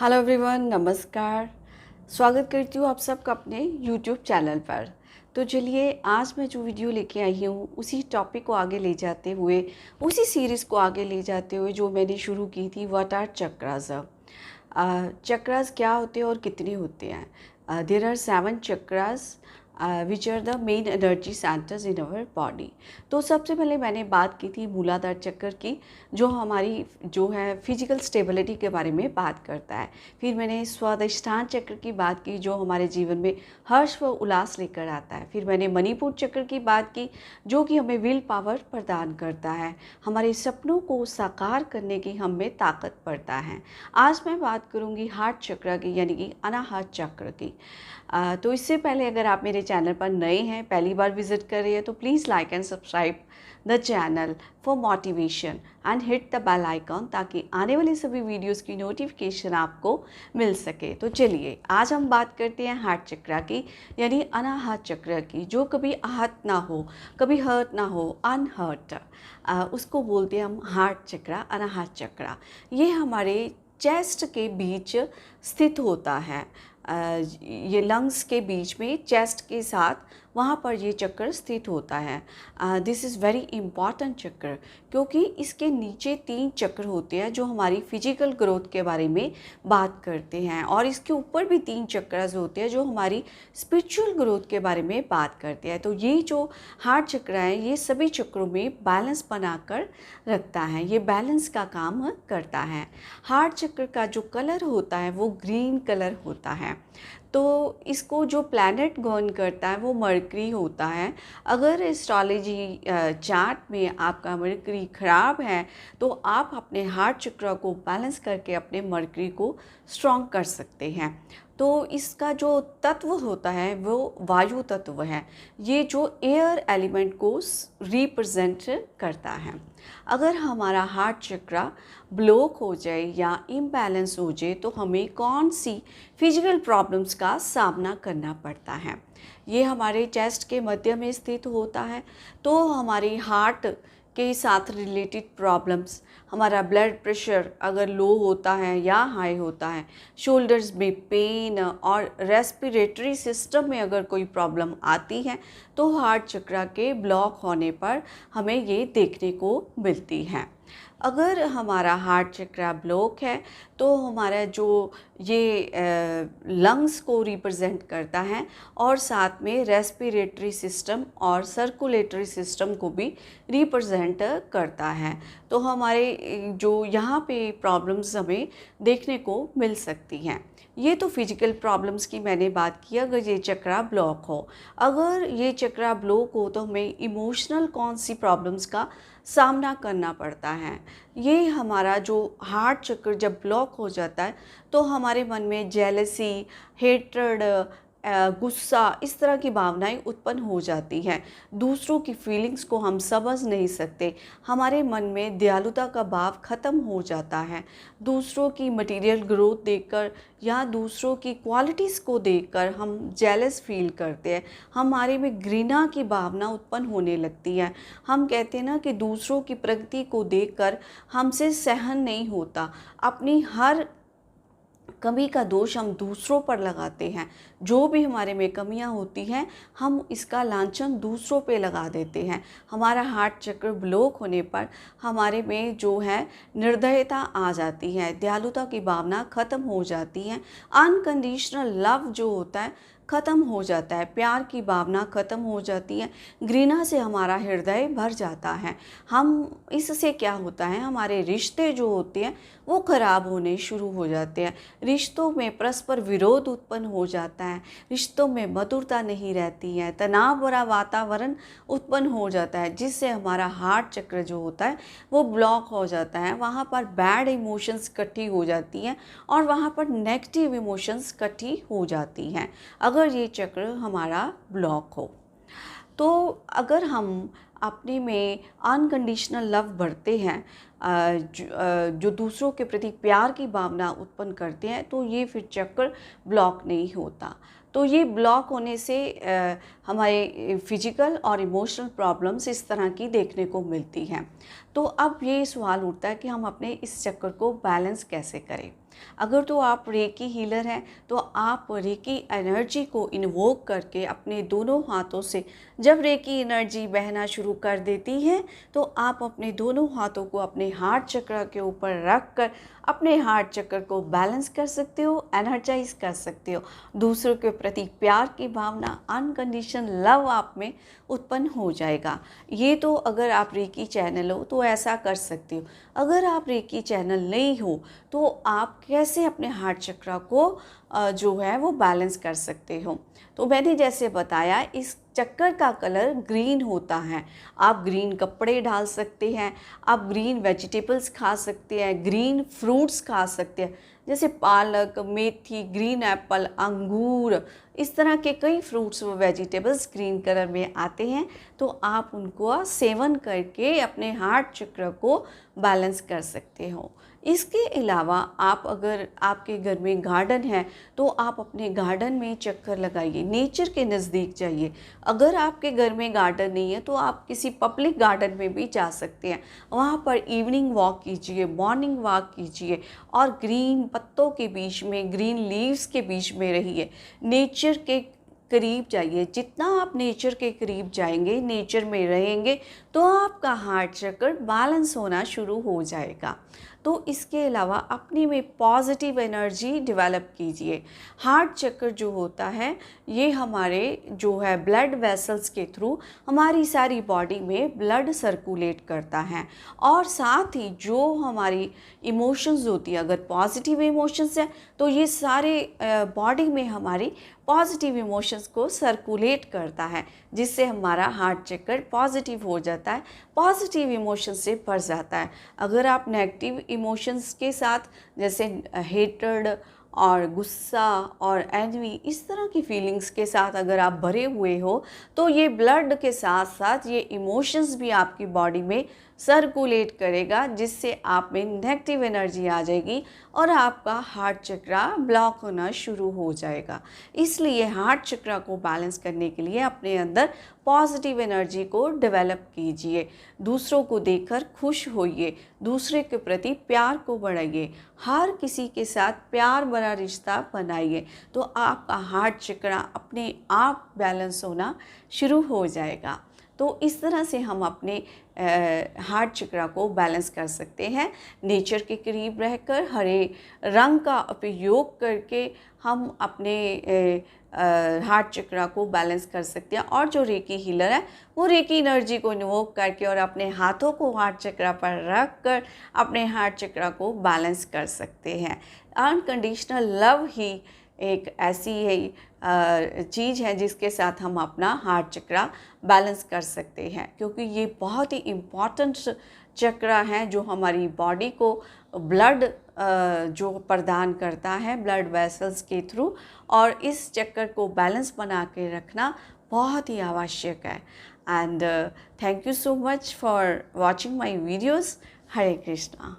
Hello everyone, नमस्कार। स्वागत करती हूँ आप सबका अपने यूट्यूब चैनल पर। तो चलिए, आज मैं जो वीडियो लेके आई हूँ उसी टॉपिक को आगे ले जाते हुए, उसी सीरीज़ को आगे ले जाते हुए जो मैंने शुरू की थी, व्हाट आर चक्रास। चक्रास क्या होते हैं और कितने होते हैं? There are 7 chakras which are the main energy centres in our body. तो सबसे पहले मैंने बात की थी मूलाधार चक्र की, जो हमारी जो है फिजिकल स्टेबिलिटी के बारे में बात करता है। फिर मैंने स्वादिष्ठान चक्र की बात की, जो हमारे जीवन में हर्ष व उल्लास लेकर आता है। फिर मैंने मणिपुर चक्र की बात की, जो कि हमें विल पावर प्रदान करता है, हमारे सपनों को साकार करने की हम में ताकत पड़ता है। आज मैं बात करूंगी हार्ट चक्र की, यानी कि अनाहत चक्र की। तो इससे पहले अगर आप मेरे चैनल पर नए हैं, पहली बार विजिट कर रहे हैं, तो please like and subscribe the channel for motivation and hit the bell icon, ताकि आने वाली सभी वीडियोस की नोटिफिकेशन आपको मिल सके। तो चलिए, आज हम बात करते हैं हार्ट चक्र की, यानी अनाहत चक्र की, जो कभी आहत ना हो, कभी हर्ट ना हो, अनहर्ट, उसको बोलते हैं हम हार्ट चक्र, अनाहत चक्र। ये हमारे चेस्ट के बीच स्थित होता है। ये लंग्स के बीच में, चेस्ट के साथ, वहाँ पर ये चक्र स्थित होता है। दिस इज़ वेरी इम्पॉर्टेंट चक्र, क्योंकि इसके नीचे 3 चक्र होते हैं जो हमारी फिजिकल ग्रोथ के बारे में बात करते हैं, और इसके ऊपर भी 3 चक्र होते हैं जो हमारी स्पिरिचुअल ग्रोथ के बारे में बात करते हैं। तो ये जो हार्ट चक्र है, ये सभी चक्रों में बैलेंस बनाकर रखता है, ये बैलेंस का काम करता है। हार्ट चक्र का जो कलर होता है वो ग्रीन कलर होता है। तो इसको जो प्लैनेट गवर्न करता है वो मरकरी होता है। अगर एस्ट्रोलॉजी चार्ट में आपका मरकरी खराब है, तो आप अपने हार्ट चक्र को बैलेंस करके अपने मरकरी को स्ट्रॉन्ग कर सकते हैं। तो इसका जो तत्व होता है वो वायु तत्व है, ये जो एयर एलिमेंट को रिप्रेजेंट करता है। अगर हमारा हार्ट चक्र ब्लॉक हो जाए या इम्बैलेंस हो जाए, तो हमें कौन सी फिजिकल प्रॉब्लम्स का सामना करना पड़ता है? ये हमारे चेस्ट के मध्य में स्थित होता है। तो हमारी हार्ट के साथ रिलेटेड प्रॉब्लम्स, हमारा ब्लड प्रेशर अगर लो होता है या हाई होता है, शोल्डर्स में पेन और रेस्पिरेटरी सिस्टम में अगर कोई प्रॉब्लम आती है, तो हार्ट चक्र के ब्लॉक होने पर हमें ये देखने को मिलती है। अगर हमारा हार्ट चक्र ब्लॉक है, तो हमारा जो ये लंग्स को रिप्रेजेंट करता है, और साथ में रेस्पिरेटरी सिस्टम और सर्कुलेटरी सिस्टम को भी रिप्रेजेंट करता है। तो हमारे जो यहाँ पे प्रॉब्लम्स हमें देखने को मिल सकती हैं। ये तो फिजिकल प्रॉब्लम्स की मैंने बात की, अगर ये चक्र ब्लॉक हो। अगर ये चक्र ब्लॉक हो, तो हमें इमोशनल कौन सी प्रॉब्लम्स का सामना करना पड़ता है? ये हमारा जो हार्ट चक्र जब ब्लॉक हो जाता है, तो हमारे मन में जेलसी, हेट्रेड, गुस्सा, इस तरह की भावनाएं उत्पन्न हो जाती हैं। दूसरों की फीलिंग्स को हम समझ नहीं सकते, हमारे मन में दयालुता का भाव ख़त्म हो जाता है। दूसरों की मटेरियल ग्रोथ देखकर या दूसरों की क्वालिटीज़ को देखकर हम जेलस फील करते हैं, हमारे में घृणा की भावना उत्पन्न होने लगती है। हम कहते हैं ना कि दूसरों की प्रगति को देखकर हमसे सहन नहीं होता, अपनी हर कमी का दोष हम दूसरों पर लगाते हैं। जो भी हमारे में कमियां होती हैं, हम इसका लांछन दूसरों पे लगा देते हैं। हमारा हार्ट चक्र ब्लॉक होने पर हमारे में जो है निर्दयता आ जाती है, दयालुता की भावना ख़त्म हो जाती है, अनकंडीशनल लव जो होता है ख़त्म हो जाता है, प्यार की भावना ख़त्म हो जाती है, घृणा से हमारा हृदय भर जाता है। हम इससे क्या होता है, हमारे रिश्ते जो होते हैं वो ख़राब होने शुरू हो जाते हैं। रिश्तों में परस्पर विरोध उत्पन्न हो जाता है, रिश्तों में मधुरता नहीं रहती है, तनाव भरा वातावरण उत्पन्न हो जाता है, जिससे हमारा हार्ट चक्र जो होता है वो ब्लॉक हो जाता है। वहाँ पर बैड इमोशंस इकट्ठी हो जाती हैं, और वहाँ पर नेगेटिव इमोशंस इकट्ठी हो जाती हैं, अगर ये चक्र हमारा ब्लॉक हो। तो अगर हम अपने में अनकंडीशनल लव भरते हैं, जो दूसरों के प्रति प्यार की भावना उत्पन्न करते हैं, तो ये फिर चक्कर ब्लॉक नहीं होता। तो ये ब्लॉक होने से हमारे फिजिकल और इमोशनल प्रॉब्लम्स इस तरह की देखने को मिलती हैं। तो अब ये सवाल उठता है कि हम अपने इस चक्कर को बैलेंस कैसे करें। अगर तो आप रेकी हीलर हैं तो आप रेकी एनर्जी को इन्वोक करके अपने दोनों हाथों से जब रेकी एनर्जी बहना शुरू कर देती है तो आप अपने दोनों हाथों को अपने हार्ट चक्र के ऊपर रख कर अपने हार्ट चक्र को बैलेंस कर सकते हो, एनर्जाइज कर सकते हो। दूसरों के प्रति प्यार की भावना, अनकंडीशनल लव आप में उत्पन्न हो जाएगा। ये तो अगर आप रेकी चैनल हो तो ऐसा कर सकते हो। अगर आप रेकी चैनल नहीं हो तो आप कैसे अपने हार्ट चक्र को जो है वो बैलेंस कर सकते हो। तो मैंने जैसे बताया, इस चक्कर का कलर ग्रीन होता है। आप ग्रीन कपड़े डाल सकते हैं, आप ग्रीन वेजिटेबल्स खा सकते हैं, ग्रीन फ्रूट्स खा सकते हैं, जैसे पालक, मेथी, ग्रीन एप्पल, अंगूर, इस तरह के कई फ्रूट्स व वेजिटेबल्स ग्रीन कलर में आते हैं। तो आप उनको सेवन करके अपने हार्ट चक्र को बैलेंस कर सकते हो। इसके अलावा आप अगर आपके घर में गार्डन है तो आप अपने गार्डन में चक्कर लगाइए, नेचर के नज़दीक जाइए। अगर आपके घर में गार्डन नहीं है तो आप किसी पब्लिक गार्डन में भी जा सकते हैं। वहाँ पर इवनिंग वॉक कीजिए, मॉर्निंग वॉक कीजिए और ग्रीन पत्तों के बीच में, ग्रीन लीव्स के बीच में रहिए, नेचर के करीब जाइए। जितना आप नेचर के करीब जाएंगे, नेचर में रहेंगे, तो आपका हार्ट चक्र बैलेंस होना शुरू हो जाएगा। तो इसके अलावा अपने में पॉजिटिव एनर्जी डेवलप कीजिए। हार्ट चक्र जो होता है ये हमारे जो है ब्लड वेसल्स के थ्रू हमारी सारी बॉडी में ब्लड सर्कुलेट करता है, और साथ ही जो हमारी इमोशंस होती है, अगर पॉजिटिव इमोशंस है तो ये सारे बॉडी में हमारी पॉजिटिव इमोशंस को सर्कुलेट करता है, जिससे हमारा हार्ट चक्र पॉजिटिव हो जाता है, पॉजिटिव इमोशन से भर जाता है। अगर आप नेगेटिव इमोशंस के साथ, जैसे हेट्रेड और गुस्सा और एनवी, इस तरह की फीलिंग्स के साथ अगर आप भरे हुए हो तो ये ब्लड के साथ साथ ये इमोशंस भी आपकी बॉडी में सर्कुलेट करेगा, जिससे आप में नेगेटिव एनर्जी आ जाएगी और आपका हार्ट चक्र ब्लॉक होना शुरू हो जाएगा। इसलिए हार्ट चक्र को बैलेंस करने के लिए अपने अंदर पॉजिटिव एनर्जी को डेवलप कीजिए। दूसरों को देखकर खुश होइए, दूसरे के प्रति प्यार को बढ़ाइए, हर किसी के साथ प्यार भरा रिश्ता बनाइए, तो आपका हार्ट चक्र अपने आप बैलेंस होना शुरू हो जाएगा। तो इस तरह से हम अपने हार्ट चक्र को बैलेंस कर सकते हैं। नेचर के करीब रहकर हरे रंग का उपयोग करके हम अपने हार्ट चक्र को बैलेंस कर सकते हैं। और जो रेकी हीलर है वो रेकी एनर्जी को इन्वोक करके और अपने हाथों को हार्ट चक्र पर रख कर अपने हार्ट चक्र को बैलेंस कर सकते हैं। अनकंडीशनल लव ही एक ऐसी चीज़ है जिसके साथ हम अपना हार्ट चक्र बैलेंस कर सकते हैं, क्योंकि ये बहुत ही इम्पॉर्टेंट चक्र है जो हमारी बॉडी को ब्लड जो प्रदान करता है ब्लड वेसल्स के थ्रू, और इस चक्कर को बैलेंस बना के रखना बहुत ही आवश्यक है। And thank you so much for watching my videos. Hare Krishna.